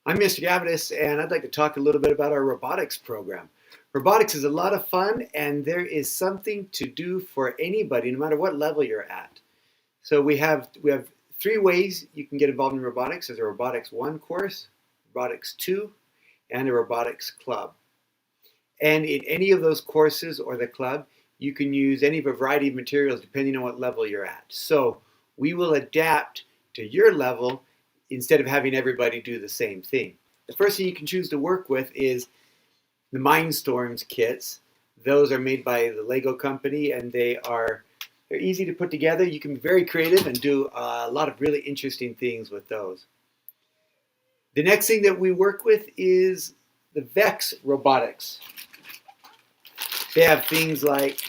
I'm Mr. Gavitis, and I'd like to talk a little bit about our robotics program. Robotics is a lot of fun, and there is something to do for anybody, no matter what level you're at. So we have three ways you can get involved in robotics. There's a Robotics 1 course, Robotics 2, and a Robotics Club. And in any of those courses or the club, you can use any of a variety of materials depending on what level you're at. So we will adapt to your level instead of having everybody do the same thing. The first thing you can choose to work with is the Mindstorms kits. Those are made by the Lego company, and they're easy to put together. You can be very creative and do a lot of really interesting things with those. The next thing that we work with is the VEX robotics. They have things like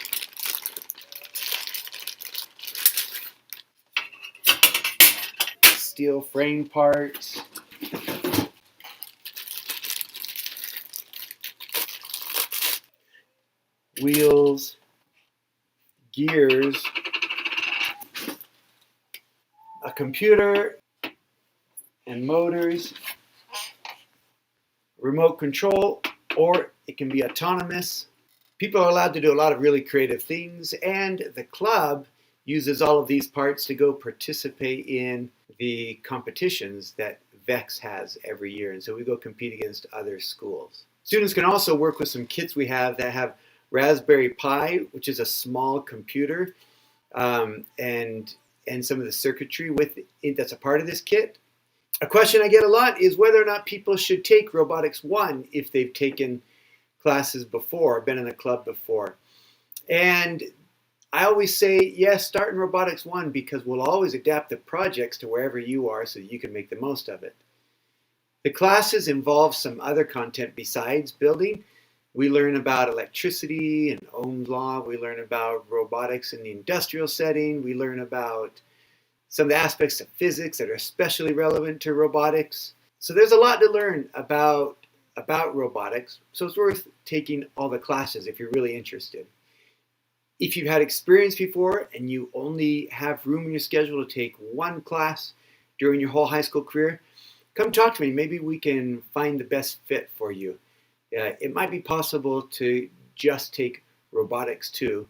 steel frame parts, wheels, gears, a computer and motors, remote control, or it can be autonomous. People are allowed to do a lot of really creative things, and the club uses all of these parts to go participate in the competitions that VEX has every year. And so we go compete against other schools. Students can also work with some kits we have that have Raspberry Pi, which is a small computer, and some of the circuitry with it that's a part of this kit. A question I get a lot is whether or not people should take Robotics 1 if they've taken classes before, been in a club before. And I always say, yes, start in Robotics 1 because we'll always adapt the projects to wherever you are so you can make the most of it. The classes involve some other content besides building. We learn about electricity and Ohm's law. We learn about robotics in the industrial setting. We learn about some of the aspects of physics that are especially relevant to robotics. So there's a lot to learn about robotics, so it's worth taking all the classes if you're really interested. If you've had experience before and you only have room in your schedule to take one class during your whole high school career, come talk to me. Maybe we can find the best fit for you. It might be possible to just take Robotics 2.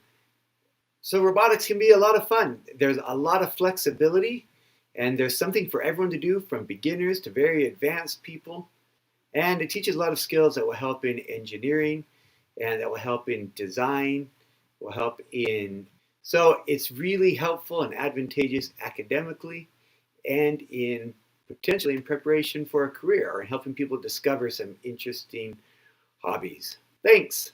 So robotics can be a lot of fun. There's a lot of flexibility, and there's something for everyone to do, from beginners to very advanced people. And it teaches a lot of skills that will help in engineering, and that will help in design, so it's really helpful and advantageous academically and potentially in preparation for a career or helping people discover some interesting hobbies. Thanks.